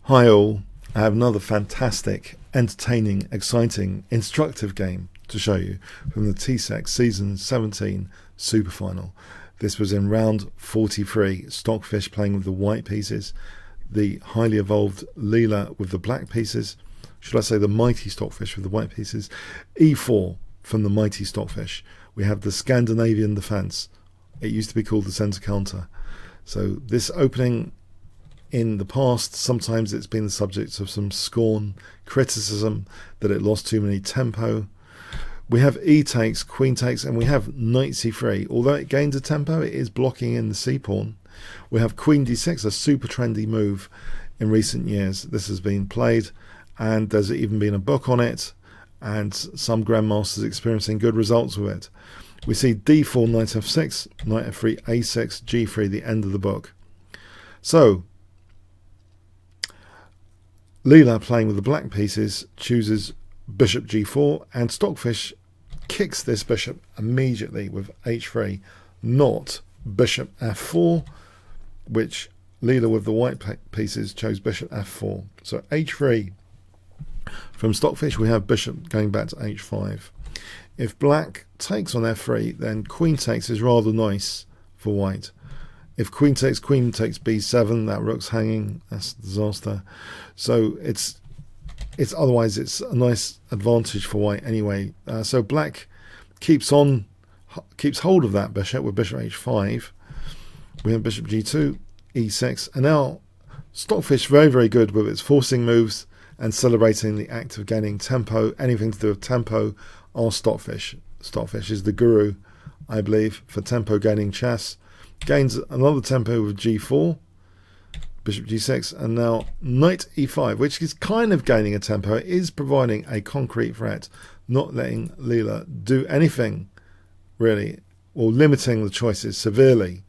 Hi all, I have another fantastic, entertaining, exciting, instructive game to show you from the TCEC Season 17 Super Final. This was in round 43, Stockfish playing with the white pieces, the highly evolved Leela with the black pieces, should I say the mighty Stockfish with the white pieces, E4 from the mighty Stockfish. We have the Scandinavian defense. It used to be called the center counter. So this opening, in the past, sometimes it's been the subject of some scorn, criticism that it lost too many tempo. We have E takes, Queen takes, and we have Knight C3. Although it gains a tempo, it is blocking in the C pawn. We have Queen D6, a super trendy move in recent years. This has been played, and there's even been a book on it, and some grandmasters experiencing good results with it. We see D4, Knight F6, Knight F3, A6, G3, the end of the book. So Leela, playing with the black pieces, chooses bishop g4, and Stockfish kicks this bishop immediately with h3, not bishop f4, which Leela with the white pieces chose bishop f4. So h3 from Stockfish, we have bishop going back to h5. If black takes on f3, then queen takes is rather nice for white. If queen takes b7, that rook's hanging, that's a disaster. So it's otherwise it's a nice advantage for white anyway. So black keeps hold of that bishop with bishop h5. We have bishop g2, e6, and now Stockfish very, very good with its forcing moves and celebrating the act of gaining tempo. Anything to do with tempo are Stockfish. Stockfish is the guru, I believe, for tempo gaining chess. Gains another tempo with g4, bishop g6, and now knight e5, which is kind of gaining a tempo. It is providing a concrete threat, not letting Leela do anything really, or limiting the choices severely.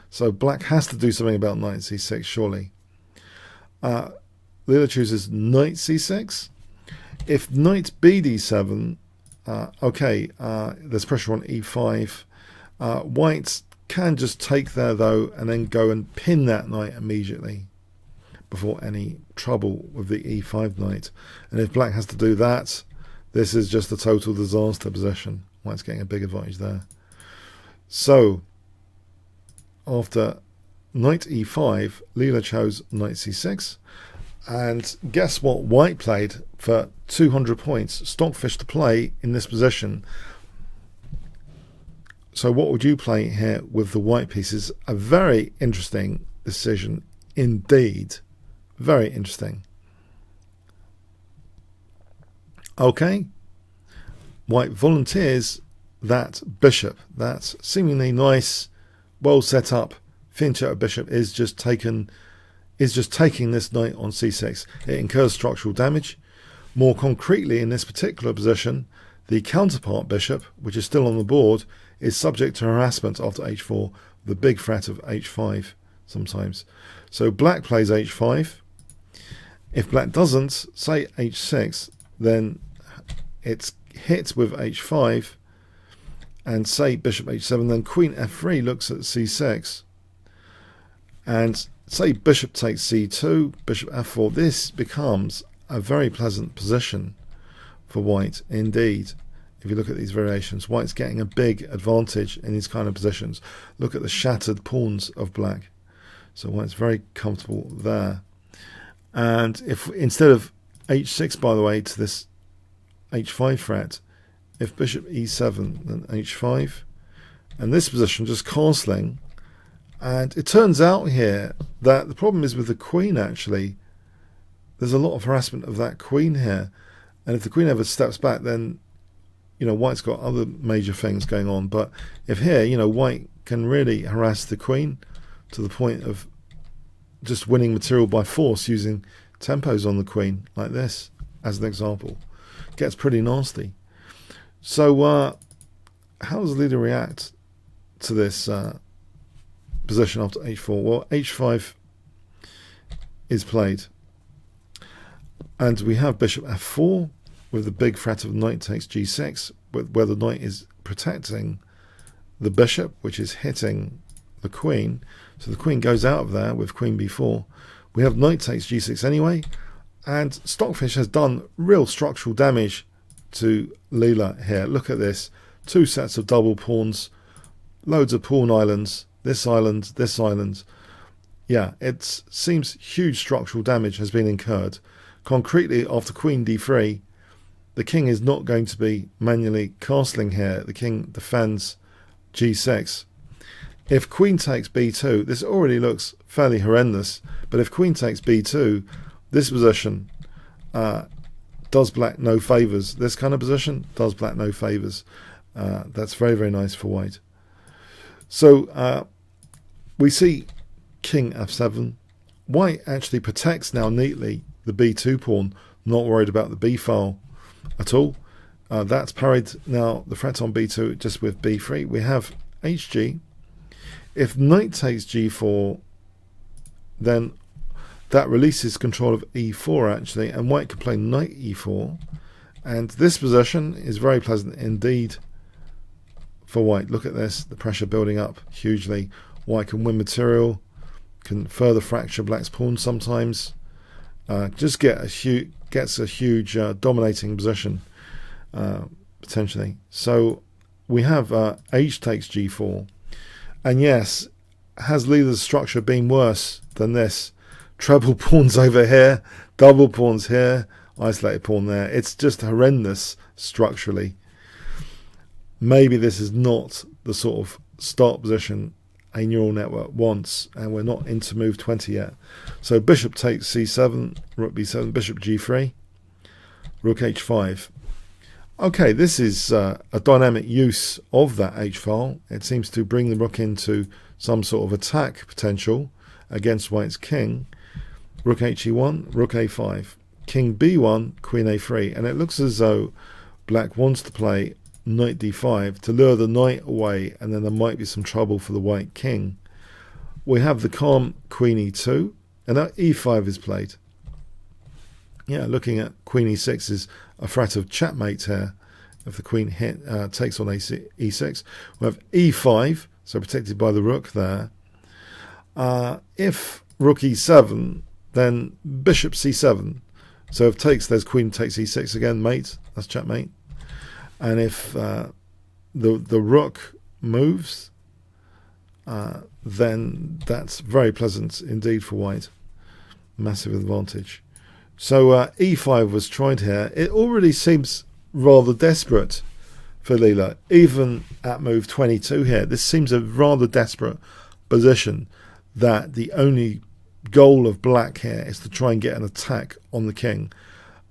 So black has to do something about knight c6, surely. Leela chooses knight c6. If knight bd7, there's pressure on e5. White can just take there though, and then go and pin that knight immediately before any trouble with the e5 knight. And if black has to do that, this is just a total disaster position. White's getting a big advantage there. So after knight e5, Leela chose knight c6, and guess what white played for 200 points? Stockfish to play in this position. So what would you play here with the white pieces? A very interesting decision indeed. Very interesting. Okay. White volunteers that bishop. That seemingly nice, well set up Fincher bishop is just taking this knight on c6. It incurs structural damage. More concretely, in this particular position, the counterpart bishop, which is still on the board, is subject to harassment after h4, the big threat of h5 sometimes. So black plays h5. If black doesn't, say h6, then it's hit with h5, and say bishop h7, then queen f3 looks at c6, and say bishop takes c2, bishop f4. This becomes a very pleasant position for white indeed. If you look at these variations, white's getting a big advantage in these kind of positions. Look at the shattered pawns of black. So white's very comfortable there. And if instead of h6, by the way, to this h5 threat, if bishop e7, then h5, and this position just castling. And it turns out here that the problem is with the queen, actually. There's a lot of harassment of that queen here. And if the queen ever steps back, then white's got other major things going on. But if here, white can really harass the queen to the point of just winning material by force using tempos on the queen, like this, as an example. Gets pretty nasty. So how does Leela react to this position after h4? Well, h5 is played. And we have bishop f4 with the big threat of knight takes g6, where the knight is protecting the bishop, which is hitting the queen. So the queen goes out of there with queen b4. We have knight takes g6 anyway, and Stockfish has done real structural damage to Leela here. Look at this. 2 sets of double pawns, loads of pawn islands, this island, this island. Yeah, it seems huge structural damage has been incurred. Concretely, after queen d3, the king is not going to be manually castling here. The king defends g6. If queen takes b2, this already looks fairly horrendous, but if queen takes b2, this position does black no favours. This kind of position does black no favours. That's very, very nice for white. So we see king f7. White actually protects now neatly the b2 pawn, not worried about the b file at all. That's parried now, the threat on b2 just with b3. We have hg. If knight takes g4, then that releases control of e4 actually, and white can play knight e4. And this position is very pleasant indeed for white. Look at this, the pressure building up hugely. White can win material, can further fracture black's pawn sometimes. Just gets a huge dominating position potentially. So we have h takes g4, and yes, has Leela's structure been worse than this? Treble pawns over here, double pawns here, isolated pawn there. It's just horrendous structurally. Maybe this is not the sort of start position a neural network wants, and we're not into move 20 yet. So bishop takes c7, rook b7, bishop g3, rook h5. Okay, this is a dynamic use of that h-file. It seems to bring the rook into some sort of attack potential against white's king. Rook he1, rook a5, king b1, queen a3, and it looks as though black wants to play knight d5 to lure the knight away, and then there might be some trouble for the white king. We have the calm queen e2, and now e5 is played. Yeah, looking at queen e6 is a threat of checkmate here. If the queen takes on e6, we have e5, so protected by the rook there. If rook e7, then bishop c7. So if takes, there's queen takes e6 again, mate. That's checkmate. And if the rook moves, then that's very pleasant indeed for white. Massive advantage. So e5 was tried here. It already seems rather desperate for Leela, even at move 22 here. This seems a rather desperate position, that the only goal of black here is to try and get an attack on the king.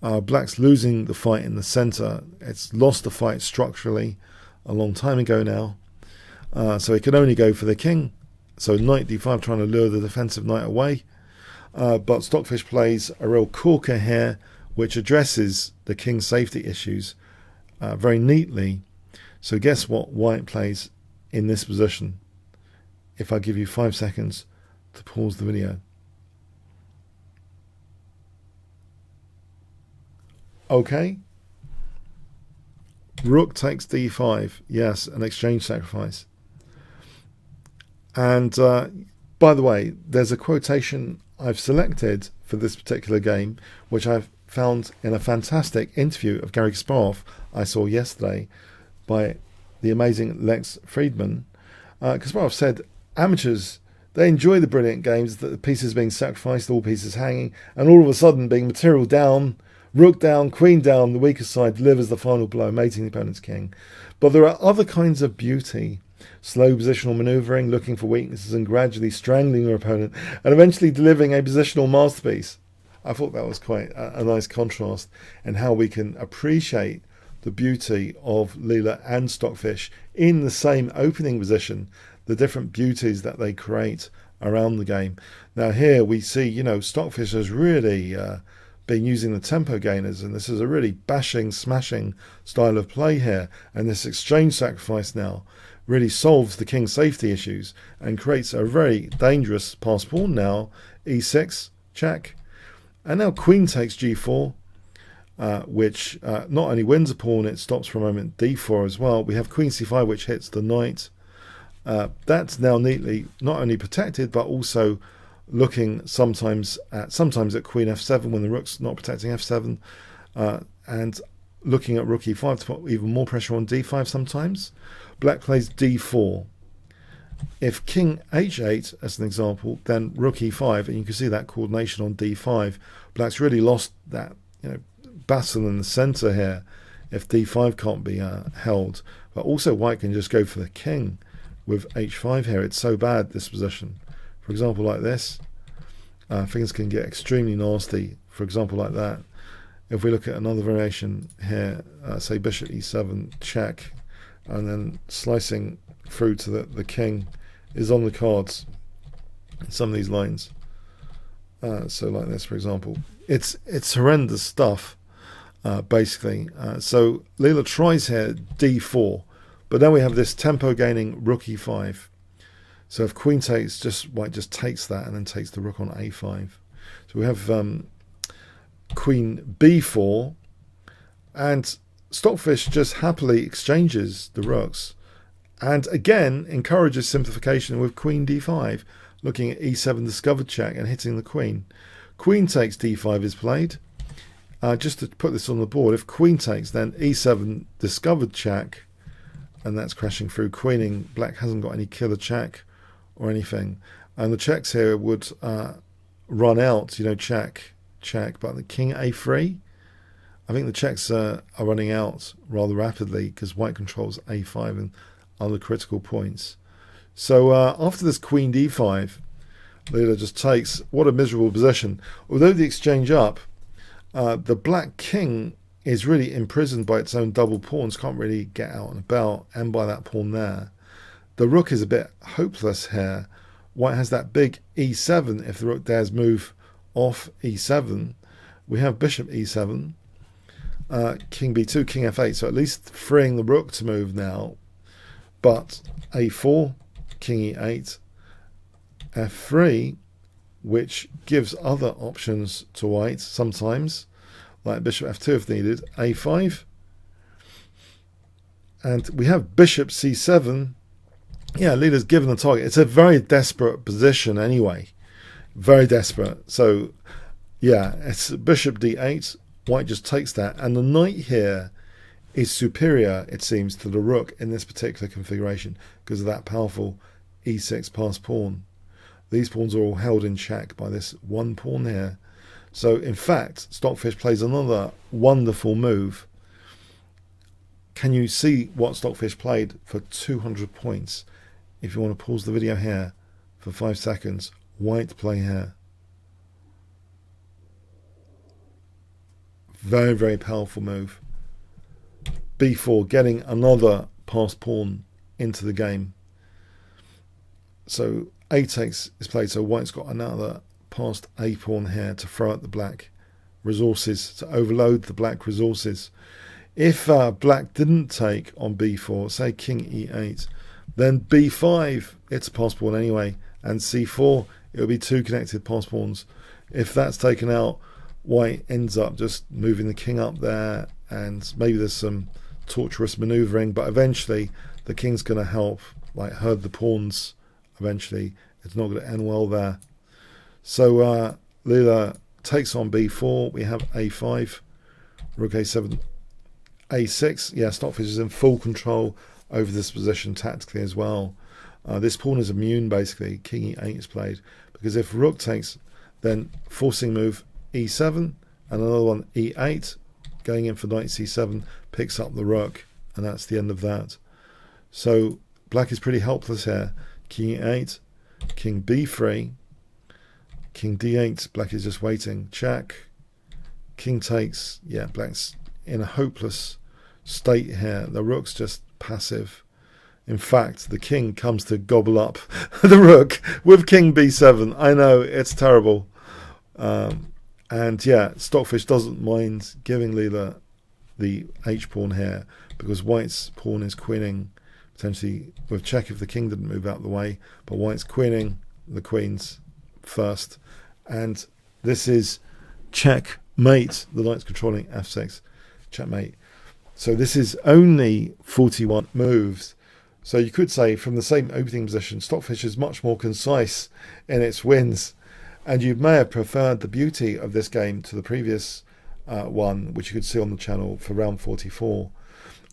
Black's losing the fight in the center. It's lost the fight structurally a long time ago now. So it can only go for the king. So knight d5, trying to lure the defensive knight away. But Stockfish plays a real corker here, which addresses the king's safety issues very neatly. So guess what white plays in this position? If I give you 5 seconds to pause the video. Okay. Rook takes d5. Yes, an exchange sacrifice. And by the way, there's a quotation I've selected for this particular game, which I've found in a fantastic interview of Gary Kasparov I saw yesterday by the amazing Lex Friedman. Kasparov said, amateurs, they enjoy the brilliant games, that the pieces being sacrificed, all pieces hanging, and all of a sudden being material down, rook down, queen down, the weaker side delivers the final blow, mating the opponent's king. But there are other kinds of beauty. Slow positional manoeuvring, looking for weaknesses and gradually strangling your opponent, and eventually delivering a positional masterpiece. I thought that was quite a nice contrast, and how we can appreciate the beauty of Leela and Stockfish in the same opening position, the different beauties that they create around the game. Now here we see, Stockfish has really been using the tempo gainers, and this is a really bashing, smashing style of play here, and this exchange sacrifice now really solves the king's safety issues and creates a very dangerous pass pawn now. e6, check. And now queen takes g4, which not only wins a pawn, it stops for a moment d4 as well. We have queen c5, which hits the knight. That's now neatly not only protected, but also looking sometimes at queen f7 when the rook's not protecting f7, and looking at rook e5 to put even more pressure on d5 sometimes. Black plays d4. If king h8 as an example, then rook e5, and you can see that coordination on d5. Black's really lost that battle in the center here if d5 can't be held. But also white can just go for the king with h5 here. It's so bad, this position. For example, like this, things can get extremely nasty. For example, like that. If we look at another variation here, say bishop e7, check, and then slicing through to the king is on the cards in some of these lines. So like this, for example. It's horrendous stuff, basically. So Leela tries here d4, but then we have this tempo gaining rook e5. So if queen takes, white just takes that and then takes the rook on a5. So we have queen b4, and Stockfish just happily exchanges the rooks, and again encourages simplification with queen d5, looking at e7 discovered check and hitting the queen. Queen takes d5 is played. Just to put this on the board, if queen takes, then e7 discovered check, and that's crashing through, queening. Black hasn't got any killer check or anything, and the checks here would run out, check, but the king a3, I think the checks are running out rather rapidly because white controls a5 and other critical points. So after this queen d5, Leela just takes. What a miserable position. Although the exchange up, the black king is really imprisoned by its own double pawns, can't really get out and about, and by that pawn there. The rook is a bit hopeless here. White has that big e7 if the rook dares move off e7. We have bishop e7, king b2, king f8, so at least freeing the rook to move now. But a4, king e8, f3, which gives other options to white sometimes, like bishop f2 if needed, a5, and we have bishop c7. Yeah, Leela's given the target. It's a very desperate position anyway, very desperate. So yeah, it's bishop d8, white just takes that, and the knight here is superior, it seems, to the rook in this particular configuration because of that powerful e6 passed pawn. These pawns are all held in check by this one pawn here. So in fact, Stockfish plays another wonderful move. Can you see what Stockfish played for 200 points? If you want to pause the video here for 5 seconds, white play here. Very, very powerful move. b4, getting another passed pawn into the game. So a takes is played, so white's got another passed a pawn here to throw at the black resources, to overload the black resources. If black didn't take on b4, say king e8, then b5, it's a passed pawn anyway, and c4, it will be two connected passed pawns. If that's taken out, white ends up just moving the king up there, and maybe there's some torturous maneuvering, but eventually the king's going to help, like herd the pawns. Eventually it's not going to end well there. So Leela takes on b4. We have a5, rook a7, a6. Yeah, Stockfish is in full control over this position tactically as well. This pawn is immune basically. King e8 is played because if rook takes, then forcing move e7 and another one e8, going in for knight c7, picks up the rook, and that's the end of that. So black is pretty helpless here. King e8, king b3, king d8, black is just waiting, check, king takes. Yeah, black's in a hopeless state here. The rook's just passive. In fact, the king comes to gobble up the rook with king b7. I know, it's terrible. And yeah, Stockfish doesn't mind giving Leela the h-pawn here because white's pawn is queening, potentially with check if the king didn't move out the way, but white's queening the queens first. And this is checkmate. The knight's controlling f6, checkmate. So this is only 41 moves. So you could say from the same opening position, Stockfish is much more concise in its wins. And you may have preferred the beauty of this game to the previous one, which you could see on the channel for round 44.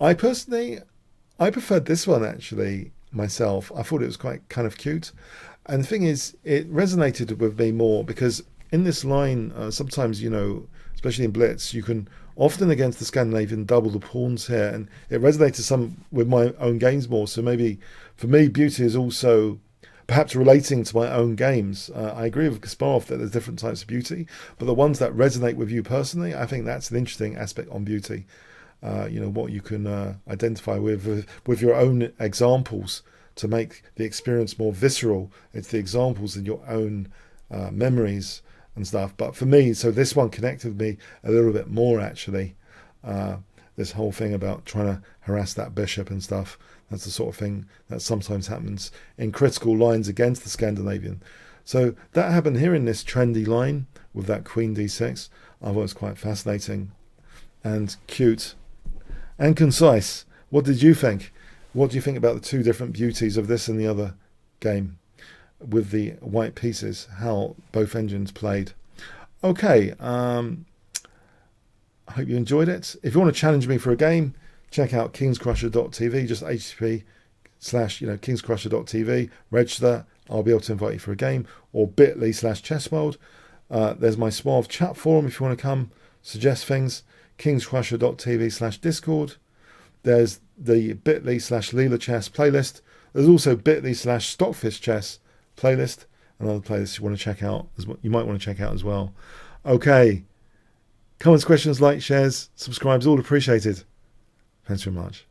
I preferred this one actually myself. I thought it was quite kind of cute. And the thing is, it resonated with me more because in this line, sometimes, you know, especially in Blitz, you can often against the Scandinavian double the pawns here, and it resonated some with my own games more. So maybe for me, beauty is also perhaps relating to my own games. I agree with Kasparov that there's different types of beauty, but the ones that resonate with you personally, I think that's an interesting aspect on beauty. You know, what you can identify with your own examples to make the experience more visceral. It's the examples in your own memories and stuff. But for me, so this one connected with me a little bit more actually. This whole thing about trying to harass that bishop and stuff. That's the sort of thing that sometimes happens in critical lines against the Scandinavian. So that happened here in this trendy line with that Queen d6. I thought it was quite fascinating and cute and concise. What did you think? What do you think about the two different beauties of this and the other game with the white pieces, how both engines played? Okay, I hope you enjoyed it. If you want to challenge me for a game, check out kingscrusher.tv, just http/kingscrusher.tv, register. I'll be able to invite you for a game, or bit.ly/chessworld. There's my Suave chat forum if you want to come suggest things, kingscrusher.tv/discord. There's the bit.ly/Leela chess playlist. There's also bit.ly/Stockfish chess playlist, and other playlists you want to check out, you might want to check out as well. Okay, comments, questions, likes, shares, subscribes, all appreciated. Thanks very much.